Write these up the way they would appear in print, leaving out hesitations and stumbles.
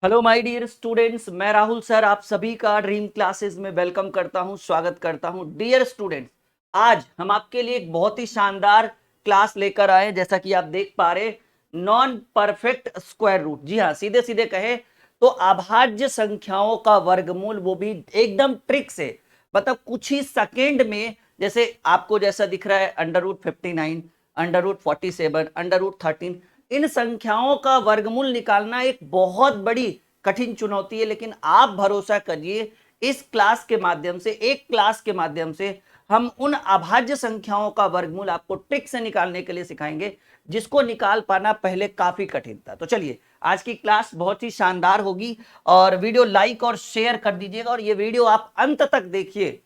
Hello my dear students, मैं Rahul sir आप सभी का ड्रीम क्लासेस में वेलकम करता हूं, स्वागत करता हूं। डियर स्टूडेंट्स, आज हम आपके लिए एक बहुत ही शानदार क्लास लेकर आए। जैसा कि आप देख पा रहे, नॉन परफेक्ट स्क्वायर रूट। जी हाँ, सीधे सीधे कहे तो अभाज्य संख्याओं का वर्गमूल, वो भी एकदम ट्रिक से, मतलब कुछ ही सेकेंड में। जैसे आपको जैसा दिख रहा है, √59, √47, √13, इन संख्याओं का वर्गमूल निकालना एक बहुत बड़ी कठिन चुनौती है। लेकिन आप भरोसा करिए, इस क्लास के माध्यम से, एक क्लास के माध्यम से हम उन अभाज्य संख्याओं का वर्गमूल आपको ट्रिक से निकालने के लिए सिखाएंगे, जिसको निकाल पाना पहले काफी कठिन था। तो चलिए, आज की क्लास बहुत ही शानदार होगी और वीडियो लाइक और शेयर कर दीजिएगा और ये वीडियो आप अंत तक देखिए।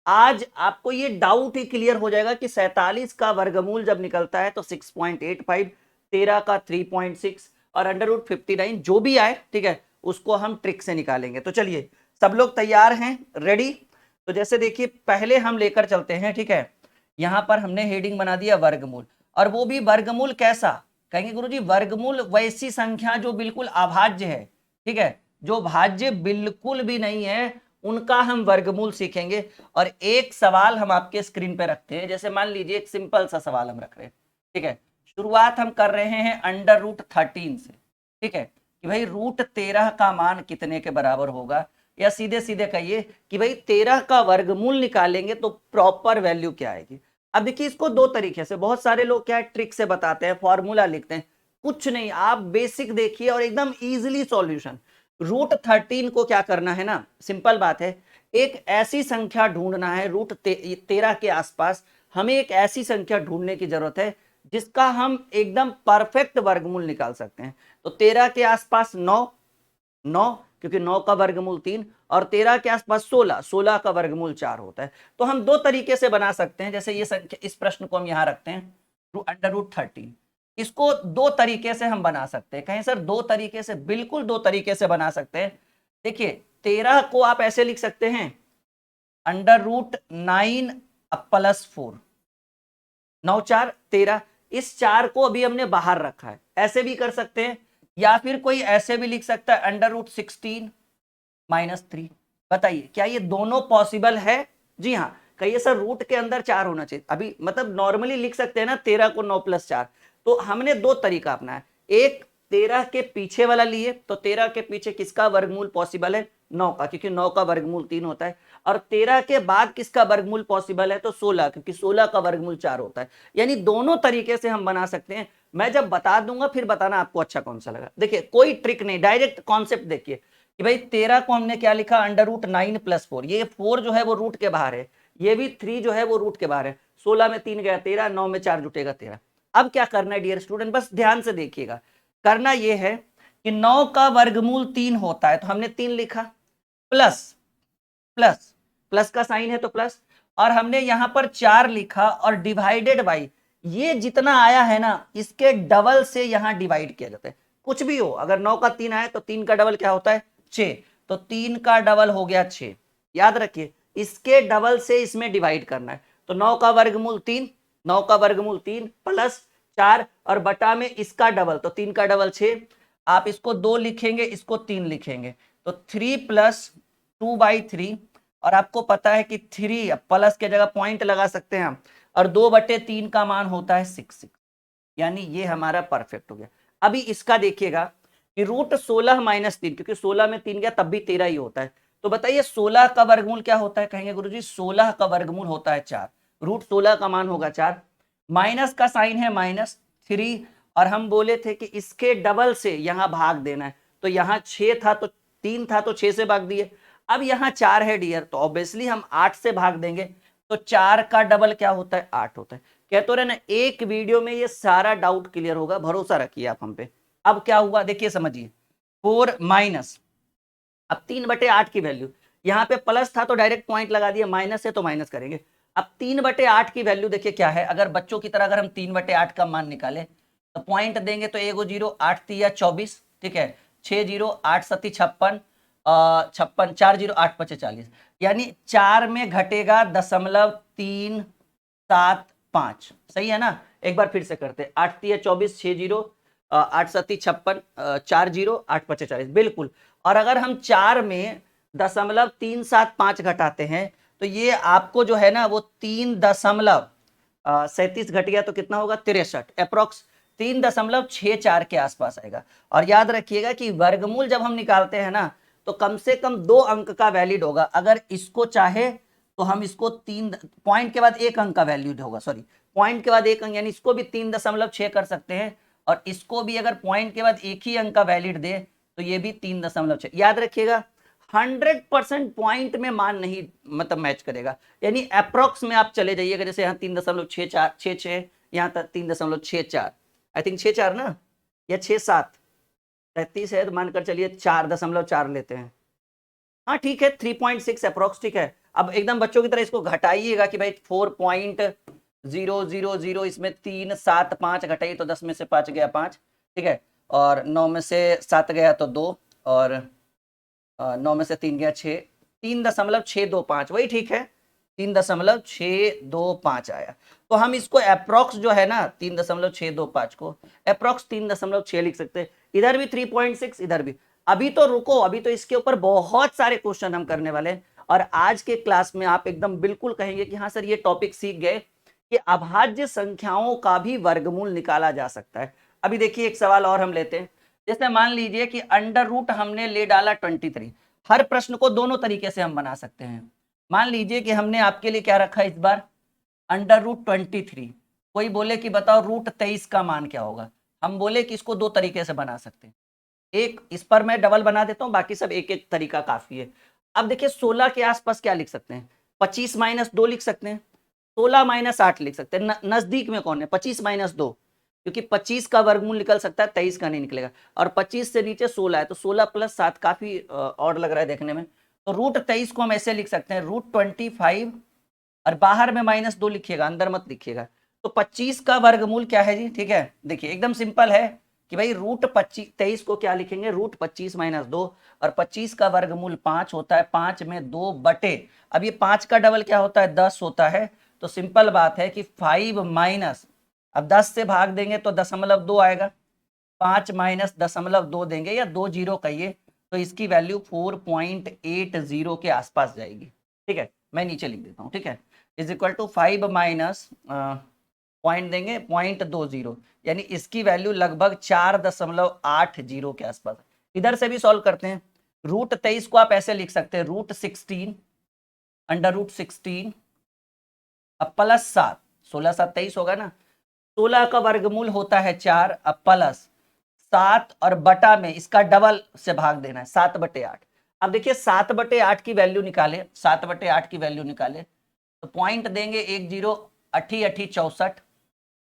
आज आपको ये डाउट ही क्लियर हो जाएगा कि 47 का वर्गमूल जब निकलता है तो 6.85, 13 का 3.6 और √59 जो भी आए, ठीक है, उसको हम ट्रिक से निकालेंगे। तो चलिए, सब लोग तैयार हैं, रेडी? तो जैसे देखिए, पहले हम लेकर चलते हैं, ठीक है। यहां पर हमने हेडिंग बना दिया वर्गमूल, और वो भी वर्गमूल कैसा? कहेंगे गुरुजी, वर्गमूल वैसी संख्या जो बिल्कुल अभाज्य है, ठीक है, जो भाज्य बिल्कुल भी नहीं है, उनका हम वर्गमूल सीखेंगे। और एक सवाल हम आपके स्क्रीन पे रखते हैं। जैसे मान लीजिए, एक सिंपल सा सवाल हम रख रहे हैं, ठीक है। शुरुआत हम कर रहे हैं √13 से, ठीक है, कि भाई √13 का मान कितने के बराबर होगा, या सीधे सीधे कहिए कि भाई 13 का वर्गमूल निकालेंगे तो प्रॉपर वैल्यू क्या आएगी। अब देखिए, इसको दो तरीके से, बहुत सारे लोग क्या ट्रिक से बताते हैं, फॉर्मूला लिखते हैं। कुछ नहीं, आप बेसिक देखिए और एकदम इजीली सॉल्यूशन। √13 को क्या करना है ना, सिंपल बात है, एक ऐसी संख्या ढूंढना है √13 के आसपास। हमें एक ऐसी संख्या ढूंढने की जरूरत है जिसका हम एकदम परफेक्ट वर्गमूल निकाल सकते हैं। तो 13 के आसपास 9, 9, क्योंकि 9 का वर्गमूल 3, और 13 के आसपास 16, 16 का वर्गमूल 4 होता है। तो हम दो तरीके से बना सकते हैं। जैसे ये संख्या, इस प्रश्न को हम यहां रखते हैं, √13, इसको दो तरीके से हम बना सकते हैं। कहें सर दो तरीके से? बिल्कुल दो तरीके से बना सकते हैं। देखिए, 13 को आप ऐसे लिख सकते हैं, √9 +4, 9 4 13। इस 4 को अभी हमने बाहर रखा है, ऐसे भी कर सकते हैं, या फिर कोई ऐसे भी लिख सकता है, √16 -3। बताइए, क्या ये दोनों पॉसिबल है? जी हाँ। कहिए सर, रूट के अंदर 4 होना चाहिए। अभी मतलब नॉर्मली लिख सकते हैं ना, 13 को 9 + 4। तो हमने दो तरीका अपनाया। एक, 13 के पीछे वाला लिए, तो 13 के पीछे किसका वर्गमूल पॉसिबल है? 9 का, क्योंकि 9 का वर्गमूल 3 होता है। और 13 के बाद किसका वर्गमूल पॉसिबल है? तो 16, क्योंकि 16 का वर्गमूल 4 होता है। यानी दोनों तरीके से हम बना सकते हैं। मैं जब बता दूंगा फिर बताना आपको अच्छा कौन सा लगा। देखिए, कोई ट्रिक नहीं, डायरेक्ट कॉन्सेप्ट देखिए कि भाई 13 को हमने क्या लिखा, √9 + 4। ये 4 जो है वो रूट के बाहर है, ये भी 3 जो है वो रूट के बाहर है। 16 में 3 गया 13, 9 में 4 जुटेगा 13। अब क्या करना है डियर स्टूडेंट, बस ध्यान से देखिएगा। करना यह है कि 9 का वर्गमूल 3 होता है, तो हमने 3 लिखा, प्लस प्लस, प्लस का साइन है तो प्लस, और हमने यहां पर 4 लिखा और डिवाइडेड बाई, ये जितना आया है ना, इसके डबल से यहां डिवाइड किया जाता है। कुछ भी हो, अगर 9 का 3 आया तो 3 का डबल क्या होता है? 6। तो 3 का डबल हो गया 6। याद रखिए, इसके डबल से इसमें डिवाइड करना है। तो 9 का वर्गमूल 3, 9 का वर्गमूल 3 प्लस 4 और बटा में इसका डबल, तो 3 का डबल 6। आप इसको 2 लिखेंगे, इसको 3 लिखेंगे, तो 3 + 2/3। और आपको पता है कि 3 प्लस के जगह पॉइंट लगा सकते हैं हम, और 2/3 का मान होता है 6। यानी ये हमारा परफेक्ट हो गया। अभी इसका देखिएगा कि √16 - 3, क्योंकि 16 में 3 गया तब भी 13 ही होता है। तो बताइए 16 का वर्गमूल क्या होता है? कहेंगे गुरुजी 16 का वर्गमूल होता है 4। √16 का मान होगा 4, माइनस का साइन है -3, और हम बोले थे कि इसके डबल से यहां भाग देना है। तो यहां 6 था तो 3 था, तो 6 से भाग दिए। अब यहां 4 है डियर, तो ऑब्वियसली हम 8 से भाग देंगे। तो 4 का डबल क्या होता है? 8 होता है। कहते रहे ना, एक वीडियो में ये सारा डाउट क्लियर होगा, भरोसा रखिए आप हम पे। अब क्या हुआ देखिए, समझिए। 4 माइनस, अब 3/8 की वैल्यू, यहाँ पे प्लस था तो डायरेक्ट पॉइंट लगा दिया, माइनस है तो माइनस करेंगे। अब 3/8 की वैल्यू देखिए क्या है। अगर बच्चों की तरह अगर हम 3/8 का मान निकालें तो पॉइंट देंगे तो एगो 0, 8 तिया 24, ठीक है, 6 0, 8 सती 56, 56, 4 0, 8 5 40। यानी 4 में घटेगा 0.375। सही है ना? एक बार फिर से करते हैं, 8 तिया 24, 6 0, 8 सत्ती 56, 4 जीरो 8 पचे 40, बिल्कुल। और अगर हम 4 में 0.375 घटाते हैं तो ये आपको जो है ना वो 3.37 घट गया तो कितना होगा 63, अप्रोक्स 3.64 के आसपास आएगा। और याद रखिएगा कि वर्गमूल जब हम निकालते हैं ना तो कम से कम 2 अंक का वैलिड होगा। अगर इसको चाहे तो हम इसको 3 पॉइंट के बाद 1 अंक का वैल्यूड होगा, सॉरी पॉइंट के बाद 1 अंक, यानी इसको भी 3.6 कर सकते हैं और इसको भी अगर पॉइंट के बाद 1 ही अंक का वैलिड दे तो ये भी 3.6। याद रखिएगा 100% पॉइंट में मान नहीं मतलब मैच करेगा, यानी अप्रोक्स में आप चले जाइएगा। जैसे यहाँ 3.66, यहाँ तक 3.64, आई थिंक 64 ना या 67, 33 है तो मानकर चलिए 4.4 लेते हैं। हाँ ठीक है 3.6 अप्रोक्स, ठीक है। अब एकदम बच्चों की तरह इसको घटाइएगा कि भाई 4.000, इसमें 3 7 5 घटाइए तो 10 में से 5 गया 5, ठीक है। और 9 में से 7 गया तो 2, और 9 में से 3 गया 6, 3.625, वही ठीक है 3.625 आया। तो हम इसको अप्रोक्स जो है ना 3.625 को अप्रोक्स 3.6 लिख सकते हैं। इधर भी 3.6, इधर भी। अभी तो रुको, अभी तो इसके ऊपर बहुत सारे क्वेश्चन हम करने वाले हैं और आज के क्लास में आप एकदम बिल्कुल कहेंगे कि हाँ सर ये टॉपिक सीख गए कि अभाज्य संख्याओं का भी वर्गमूल निकाला जा सकता है। अभी देखिए एक सवाल और हम लेते हैं। जैसे मान लीजिए कि अंडर रूट हमने ले डाला 23। हर प्रश्न को दोनों तरीके से हम बना सकते हैं। मान लीजिए कि हमने आपके लिए क्या रखा इस बार अंडर रूट 23। कोई बोले कि बताओ रूट 23 का मान क्या होगा, हम बोले कि इसको 2 तरीके से बना सकते हैं। एक इस पर मैं डबल बना देता हूं, बाकी सब एक एक तरीका काफी है। अब देखिए 16 के आसपास क्या लिख सकते हैं, 25 - 2 लिख सकते हैं, 16 - 8 लिख सकते हैं। नजदीक में कौन है 25 - 2, क्योंकि 25 का वर्गमूल निकल सकता है 23 का नहीं निकलेगा। और 25 से नीचे 16 है तो 16 + 7 काफी और लग रहा है देखने में। तो रूट 23 को हम ऐसे लिख सकते हैं रूट 25, और बाहर में -2 लिखिएगा, अंदर मत लिखिएगा। तो 25 का वर्गमूल क्या है जी, ठीक है। देखिए एकदम सिंपल है कि भाई रूट 23 को क्या लिखेंगे रूट 25 - 2, और 25 का वर्गमूल 5 होता है, 5 में 2 बटे, अब ये 5 का डबल क्या होता है 10 होता है। तो सिंपल बात है कि 5 माइनस, अब 10 से भाग देंगे तो 0.2 आएगा, 5 - 0.2 देंगे या 2 जीरो कहिए तो इसकी वैल्यू 4.80 के आसपास जाएगी, ठीक है। मैं नीचे लिख देता हूँ, ठीक है, is equal to 5 minus point देंगे 0.20, यानी इसकी वैल्यू लगभग 4.80 के आसपास। इधर से भी सॉल्व करते हैं। रूट 23 को आप ऐसे लिख सकते हैं रूट 16 अंडर रूट 16 अब प्लस 7, 16 7 23 होगा ना, 16 का वर्गमूल होता है 4, अब प्लस 7 और बटा में इसका डबल से भाग देना है 7/8। अब देखिए 7/8 की वैल्यू निकाले, 7/8 की वैल्यू निकाले तो पॉइंट देंगे 1 0 8 8 64,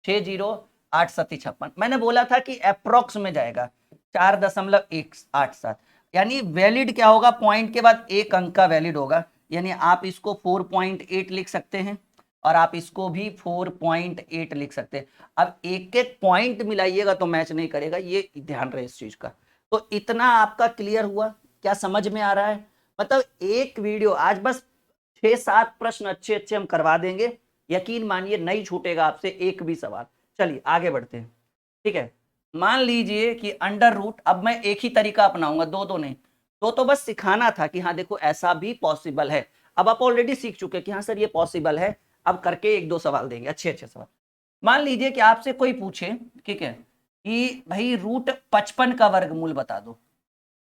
6 0 8 7 56। मैंने बोला था कि अप्रोक्स में जाएगा 4.187, यानी वैलिड क्या होगा पॉइंट के बाद 1 अंक का वैलिड होगा, यानी आप इसको 4.8 लिख सकते हैं और आप इसको भी 4.8 लिख सकते हैं। अब एक एक पॉइंट मिलाइएगा तो मैच नहीं करेगा, ये ध्यान रहे इस चीज का। तो इतना आपका क्लियर हुआ, क्या समझ में आ रहा है? मतलब एक वीडियो आज बस 6-7 प्रश्न अच्छे अच्छे हम करवा देंगे, यकीन मानिए नहीं छूटेगा आपसे एक भी सवाल। चलिए आगे बढ़ते हैं, ठीक है। मान लीजिए कि अंडर रूट, अब मैं एक ही तरीका अपनाऊंगा, दो नहीं, दो तो बस सिखाना था कि हाँ देखो ऐसा भी पॉसिबल है। अब आप ऑलरेडी सीख चुके कि हाँ सर ये पॉसिबल है। अब करके 1-2 सवाल देंगे, अच्छे अच्छे सवाल। मान लीजिए कि आपसे कोई पूछे, ठीक है, कि भाई रूट 55 का वर्गमूल बता दो,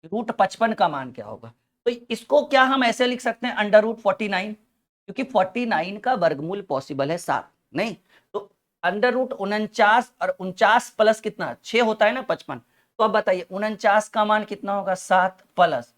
रूट 55 का मान क्या होगा। तो इसको क्या हम ऐसे लिख सकते हैं अंडर रूट 49, क्योंकि 49 का वर्गमूल पॉसिबल है 7, नहीं तो अंडर रूट 49 और 49 प्लस कितना 6 होता है ना 55। तो अब बताइए 49 का मान कितना होगा 7 +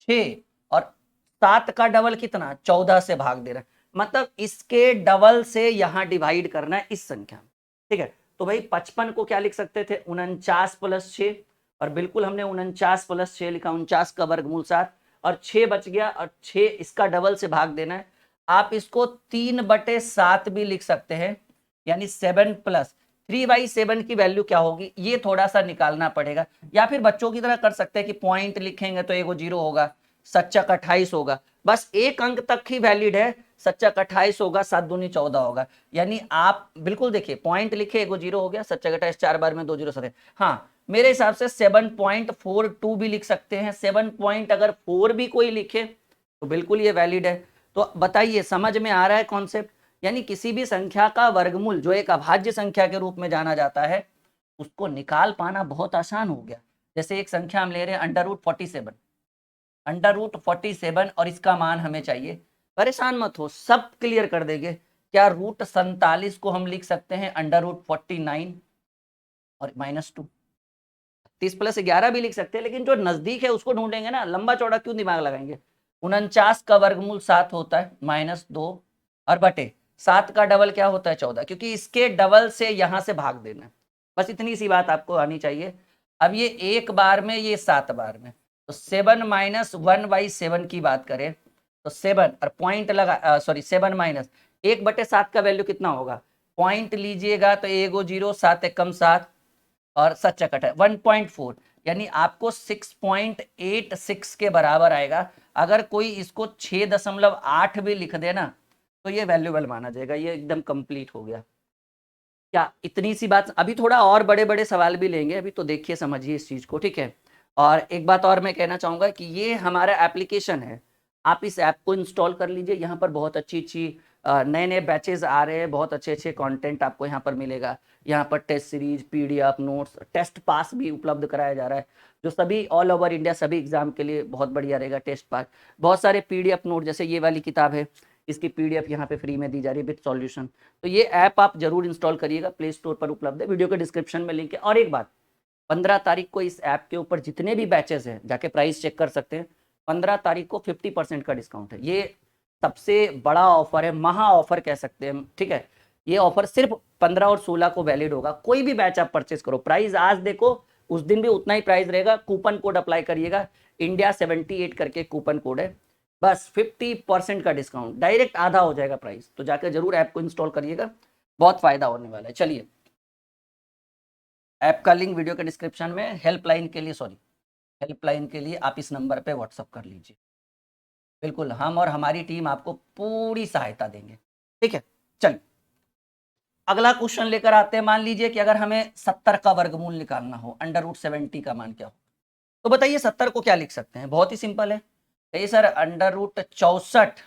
6, और 7 का डबल कितना 14 से भाग दे रहा है, मतलब इसके डबल से यहां डिवाइड करना है इस संख्या में, ठीक है। तो भाई 55 को क्या लिख सकते थे 49 + 6, और बिल्कुल हमने 49 + 6 लिखा, 49 का वर्गमूल 7 और 6 बच गया, और 6 इसका डबल से भाग देना है। आप इसको 3/7 भी लिख सकते हैं, यानी 7 + 3/7 की वैल्यू क्या होगी ये थोड़ा सा निकालना पड़ेगा, या फिर बच्चों की तरह कर सकते हैं कि पॉइंट लिखेंगे तो एगो 0 होगा, सच्चक 28 होगा, बस एक अंक तक ही वैलिड है, सच्चक 28 होगा, 7 दूनी 14 होगा। यानी आप बिल्कुल देखिए पॉइंट लिखे एगो 0 हो गया, सच्चक 28 4 बार में 2 0 सर, हाँ मेरे हिसाब से 7.42 भी लिख सकते हैं। 7 पॉइंट अगर 4 भी कोई लिखे तो बिल्कुल ये वैलिड है। तो बताइए समझ में आ रहा है कॉन्सेप्ट? यानी किसी भी संख्या का वर्गमूल जो एक अभाज्य संख्या के रूप में जाना जाता है उसको निकाल पाना बहुत आसान हो गया। जैसे एक संख्या हम ले रहे हैं √47, √47 और इसका मान हमें चाहिए। परेशान मत हो, सब क्लियर कर देंगे। क्या √47 को हम लिख सकते हैं √49 और -2? 30 + 11 भी लिख सकते हैं, लेकिन जो नजदीक है उसको ढूंढेंगे ना, लंबा चौड़ा क्यों दिमाग लगाएंगे। 49 का वर्गमूल 7 होता है -2 और बटे 7 का डबल क्या होता है 14, क्योंकि इसके डबल से यहां से भाग देना है। बस इतनी सी बात आपको आनी चाहिए। अब ये एक बार में, ये 7 बार में, तो 7 - 1/7 की बात करें तो 7 और पॉइंट लगा, सॉरी 7 - 1/7 का वैल्यू कितना होगा, पॉइंट लीजिएगा तो 1 0 7 1 7 और 7 चकट है 1.4, यानी आपको 6.86 के बराबर आएगा। अगर कोई इसको 6.8 भी लिख देना तो ये वैल्यूएबल माना जाएगा। ये एकदम कंप्लीट हो गया। क्या इतनी सी बात? अभी थोड़ा और बड़े बड़े सवाल भी लेंगे, अभी तो देखिए समझिए इस चीज को, ठीक है। और एक बात और मैं कहना चाहूंगा कि ये हमारा एप्लीकेशन है, आप इस ऐप को इंस्टॉल कर लीजिए। यहाँ पर बहुत अच्छी अच्छी नए नए बैचेज आ रहे हैं, बहुत अच्छे अच्छे कंटेंट आपको यहाँ पर मिलेगा। यहाँ पर test series, PDF notes, test pass भी उपलब्ध कराया जा रहा है, जो सभी ऑल ओवर इंडिया सभी एग्जाम के लिए बहुत बढ़िया रहेगा। टेस्ट पास, बहुत सारे पीडीएफ नोट, जैसे ये वाली किताब है, इसकी पीडीएफ यहाँ पे फ्री में दी जा रही है विद सॉल्यूशन। तो ये ऐप आप जरूर इंस्टॉल करिएगा, प्ले स्टोर पर उपलब्ध है, वीडियो के डिस्क्रिप्शन में लिंक है। और एक बात, 15 तारीख को इस ऐप के ऊपर जितने भी बैचेस हैं जाके प्राइस चेक कर सकते हैं। 15 तारीख को 50% का डिस्काउंट है। ये सबसे बड़ा ऑफर है, महा ऑफर कह सकते हैं, ठीक है। ये ऑफर सिर्फ 15 और 16 को वैलिड होगा। कोई भी बैच आप परचेस करो, प्राइस आज देखो उस दिन भी उतना ही प्राइस रहेगा। कूपन कोड अप्लाई करिएगा, इंडिया 78 करके कूपन कोड है, बस 50% का डिस्काउंट, डायरेक्ट आधा हो जाएगा प्राइस। तो जाकर जरूर ऐप को इंस्टॉल करिएगा, बहुत फायदा होने वाला है। चलिए, ऐप का लिंक वीडियो के डिस्क्रिप्शन में। हेल्पलाइन के लिए आप इस नंबर पे व्हाट्सअप कर लीजिए। बिल्कुल, हम और हमारी टीम आपको पूरी सहायता देंगे, ठीक है। चलिए अगला क्वेश्चन लेकर आते हैं। मान लीजिए कि अगर हमें 70 का वर्गमूल निकालना हो, √70 का मान क्या हो, तो बताइए 70 को क्या लिख सकते हैं। बहुत ही सिंपल है। कहिए सर √64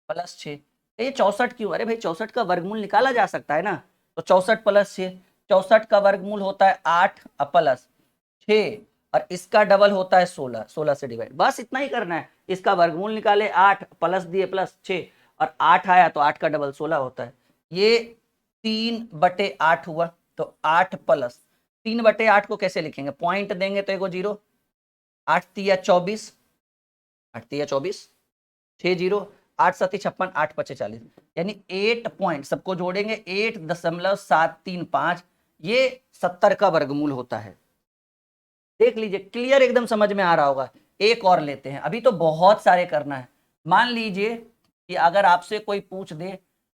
+ 6। ये 64 क्यों? अरे भाई 64 का वर्गमूल निकाला जा सकता है ना। तो 64 + 6, 64 का वर्गमूल होता है 8 प्लस 6 और इसका डबल होता है 16, 16 से डिवाइड। बस इतना ही करना है, इसका वर्गमूल निकाले, 8 प्लस दिए प्लस 6 और 8 आया तो 8 का डबल 16 होता है। ये 3/8 हुआ, तो 8 प्लस 3/8 को कैसे लिखेंगे, पॉइंट देंगे तो एगो 0, 8 तिया 24, 8 तिया 24, 6 0, 8 7 56, 8 5 40, यानी 8 पॉइंट, सबको जोड़ेंगे 8.735, ये 70 का वर्गमूल होता है। देख लीजिए, क्लियर एकदम समझ में आ रहा होगा। एक और लेते हैं, अभी तो बहुत सारे करना है। मान लीजिए कि अगर आपसे कोई पूछ दे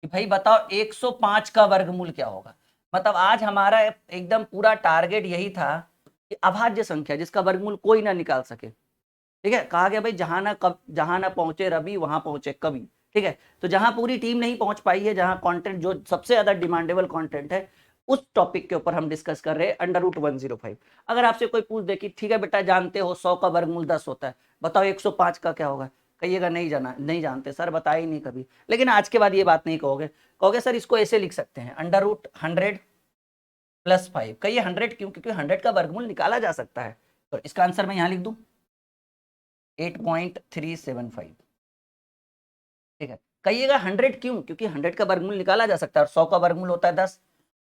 कि भाई बताओ 105 का वर्गमूल क्या होगा, मतलब आज हमारा एकदम पूरा टारगेट यही था कि अभाज्य संख्या जिसका वर्गमूल कोई ना निकाल सके, ठीक है। कहा गया भाई जहां ना पहुंचे रवि वहां पहुंचे कवि, ठीक है। तो जहां पूरी टीम नहीं पहुंच पाई है, जहां कंटेंट जो सबसे ज्यादा डिमांडेबल कंटेंट है, उस टॉपिक के ऊपर हम डिस्कस कर रहे हैं √105। अगर आपसे कोई पूछ दे कि ठीक है बेटा जानते हो 100 का वर्गमूल 10 होता है, बताओ 105 का क्या होगा, कहिएगा नहीं जाना, नहीं जानते सर, बताया ही नहीं कभी। लेकिन आज के बाद ये बात नहीं कहोगे, कहोगे सर इसको ऐसे लिख सकते हैं √100 + 5। कहिए 100 क्यों? क्योंकि 100 का वर्गमूल निकाला जा सकता है। तो इसका आंसर मैं यहाँ लिख दूं 8.375, ठीक है। कहिएगा 100 क्यों? क्योंकि 100 का वर्गमूल निकाला जा सकता है और 100 का वर्गमूल होता है 10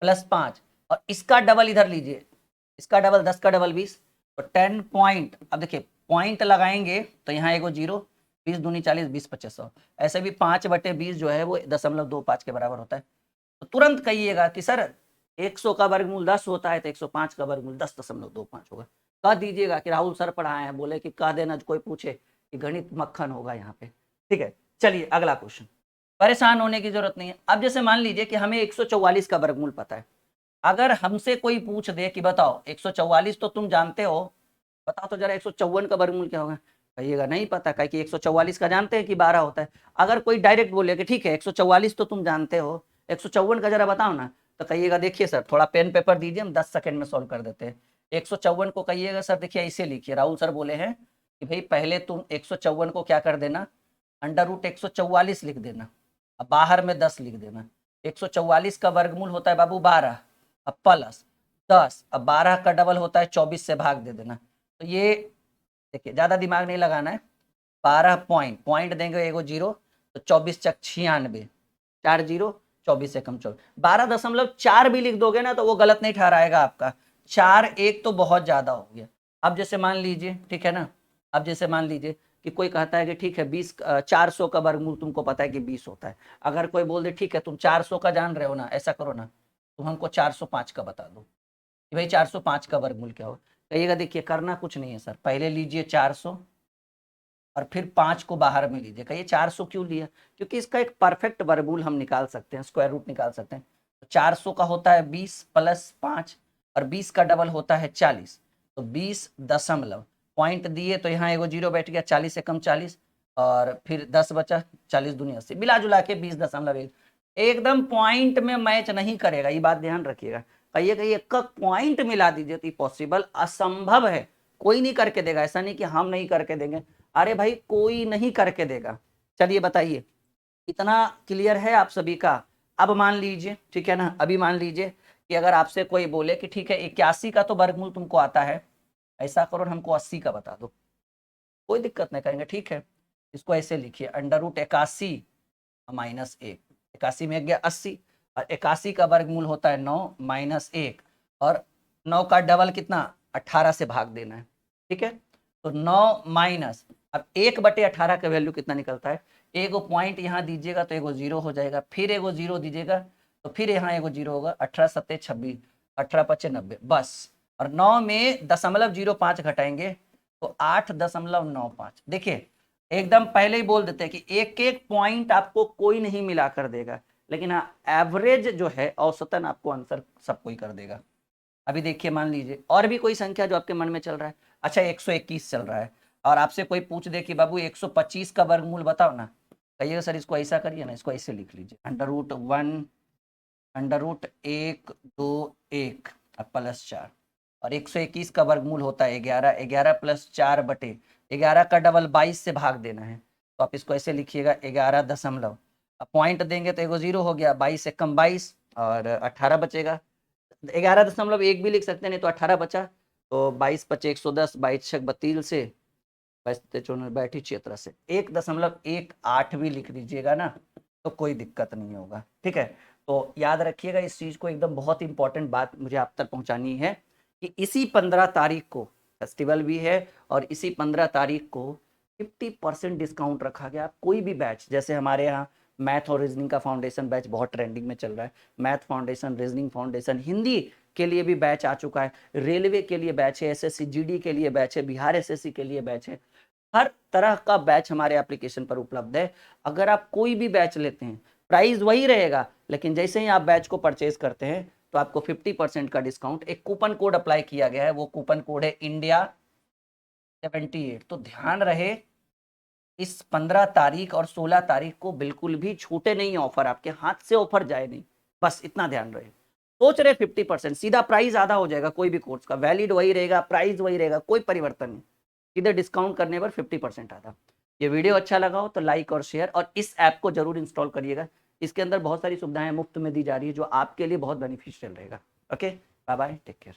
+ 5 और इसका डबल इधर लीजिए, इसका डबल 10 का डबल 20, तो 10 पॉइंट, अब देखिए पॉइंट लगाएंगे तो यहाँ एगो 0, 20 दूनी 40, 20 25 100, ऐसे भी 5/20 जो है वो 0.25 के बराबर होता है। तो तुरंत कहिएगा कि सर 100 का वर्गमूल 10 होता है तो 105 का वर्गमूल 10.25 होगा। कह दीजिएगा कि राहुल सर पढ़ाए हैं, बोले कि कह देना कोई पूछे कि गणित मक्खन होगा यहाँ पे, ठीक है। चलिए अगला क्वेश्चन, परेशान होने की जरूरत नहीं है। अब जैसे मान लीजिए कि हमें 144 का वर्गमूल पता है, अगर हमसे कोई पूछ दे कि बताओ 144 तो तुम जानते हो, बताओ तो जरा 154 का वर्गमूल क्या होगा, कहिएगा नहीं पता, कहे कि 144 का जानते हैं कि 12 होता है। अगर कोई डायरेक्ट बोले कि ठीक है 144 तो तुम जानते हो, 154 का जरा बताओ ना, तो कहिएगा देखिए सर थोड़ा पेन पेपर दीजिए, हम 10 सेकंड में सॉल्व कर देते हैं। 154 को कहिएगा सर देखिए ऐसे लिखिए, राहुल सर बोले हैं कि भाई पहले तुम 154 को क्या कर देना, √144 लिख देना, अब बाहर में 10 लिख देना। 144 का वर्गमूल होता है बाबू 12, अब प्लस 10, अब 12 का डबल होता है 24 से भाग दे देना। तो ये देखिए ज़्यादा दिमाग नहीं लगाना है, 12 पॉइंट देंगे एगो जीरो, तो 24 चक 96, 4 जीरो 24 से कम 24, 12.4 भी लिख दोगे ना तो वो गलत नहीं ठहराएगा आपका। 4 1 तो बहुत ज़्यादा हो गया। अब जैसे मान लीजिए, ठीक है ना, अब जैसे मान लीजिए कि कोई कहता है कि ठीक है 400 का वर्गमूल तुमको पता है कि 20 होता है। अगर कोई बोल दे ठीक है तुम 400 का जान रहे हो ना, ऐसा करो ना तुम हमको 405 का बता दो कि भाई 405 का वर्गमूल क्या हो। कहिएगा देखिए करना कुछ नहीं है सर, पहले लीजिए 400 और फिर 5 को बाहर में लीजिए। कहिए 400 क्यों लिया, क्योंकि इसका एक परफेक्ट वर्गमूल हम निकाल सकते हैं, स्क्वायर रूट निकाल सकते हैं। तो 400 का होता है 20 + 5 और 20 का डबल होता है 40, तो 20 दशमलव पॉइंट दिए तो यहाँ एगो जीरो बैठ गया, 40 से कम 40 और फिर 10 बचा, 40 दूनी 80, मिला जुला के 20.1 एकदम पॉइंट में मैच नहीं करेगा, ये बात ध्यान रखिएगा। कहिए कहिए एक पॉइंट मिला दीजिए तो पॉसिबल असंभव है, कोई नहीं करके देगा, ऐसा नहीं कि हम नहीं करके देंगे, अरे भाई कोई नहीं करके देगा। चलिए बताइए इतना क्लियर है आप सभी का। अब मान लीजिए, ठीक है ना, अभी मान लीजिए कि अगर आपसे कोई बोले कि ठीक है 81 का तो वर्गमूल तुमको आता है, ऐसा करो हमको 80 का बता दो, कोई दिक्कत नहीं करेंगे, ठीक है। इसको ऐसे लिखिए √81 - 1, 81 में गया 80 और 81 का वर्गमूल होता है 9 - 1 और 9 का डबल कितना 18 से भाग देना है, ठीक है। तो 9 माइनस, अब 1/18 का वैल्यू कितना निकलता है, एगो पॉइंट यहाँ दीजिएगा तो एगो जीरो हो जाएगा, फिर एगो जीरो दीजिएगा तो फिर यहाँ एगो जीरो होगा, 18 × 7 = 26, 18 × 5 = 90 बस। और 9 में 0.05 घटाएंगे तो 8.95। देखिए एकदम पहले ही बोल देते हैं कि एक एक पॉइंट आपको कोई नहीं मिला कर देगा, लेकिन हाँ एवरेज जो है औसतन आपको आंसर सब कोई कर देगा। अभी देखिए मान लीजिए और भी कोई संख्या जो आपके मन में चल रहा है, अच्छा 121 चल रहा है और आपसे कोई पूछ दे कि बाबू 125 का वर्गमूल बताओ ना, कहिएगा सर इसको ऐसा करिए ना, इसको ऐसे लिख लीजिए √1 √1 2 1 +4 और 121 का वर्गमूल होता है 11, 11 + 4 बटे 11 का डबल 22 से भाग देना है, तो आप इसको ऐसे लिखिएगा 11 दशमलव, अब पॉइंट देंगे तो एगो जीरो हो गया, 22 से कम 22 और 18 बचेगा, 11.1 भी लिख सकते हैं, नहीं तो 18 बचा, तो 22 × 5 = 110, 22 × 6 = 32 से 22 क्षेत्र से 1.18 भी लिख दीजिएगा ना तो कोई दिक्कत नहीं होगा, ठीक है। तो याद रखिएगा इस चीज को, एकदम बहुत इंपॉर्टेंट बात मुझे आप तक पहुंचानी है कि इसी 15 तारीख को फेस्टिवल भी है और इसी 15 तारीख को 50% डिस्काउंट रखा गया। कोई भी बैच, जैसे हमारे यहाँ मैथ और रीजनिंग का फाउंडेशन बैच बहुत ट्रेंडिंग में चल रहा है, math foundation, reasoning foundation, Hindi के लिए भी बैच आ चुका है, रेलवे के लिए बैच है, एसएससी जीडी के लिए बैच है, बिहार एसएससी के लिए बैच है, हर तरह का बैच हमारे एप्लीकेशन पर उपलब्ध है। अगर आप कोई भी बैच लेते हैं प्राइस वही रहेगा, लेकिन जैसे ही आप बैच को परचेज करते हैं तो आपको 50% का डिस्काउंट, एक कूपन कोड अप्लाई किया गया है, वो कूपन कोड है इंडिया 78। तो ध्यान रहे इस 15 तारीख और 16 तारीख को बिल्कुल भी छूटे नहीं ऑफर, आपके हाथ से ऑफर जाए नहीं, बस इतना ध्यान रहे। सोच रहे 50%, सीधा प्राइस आधा हो जाएगा, कोई भी कोर्स का वैलिड वही रहेगा, प्राइस वही रहेगा, कोई परिवर्तन नहीं, सीधे डिस्काउंट करने पर 50% आधा। ये वीडियो अच्छा लगा हो तो लाइक और शेयर, और इस ऐप को जरूर इंस्टॉल करिएगा, इसके अंदर बहुत सारी सुविधाएं मुफ्त में दी जा रही है जो आपके लिए बहुत बेनिफिशियल रहेगा। Okay, bye bye, take care.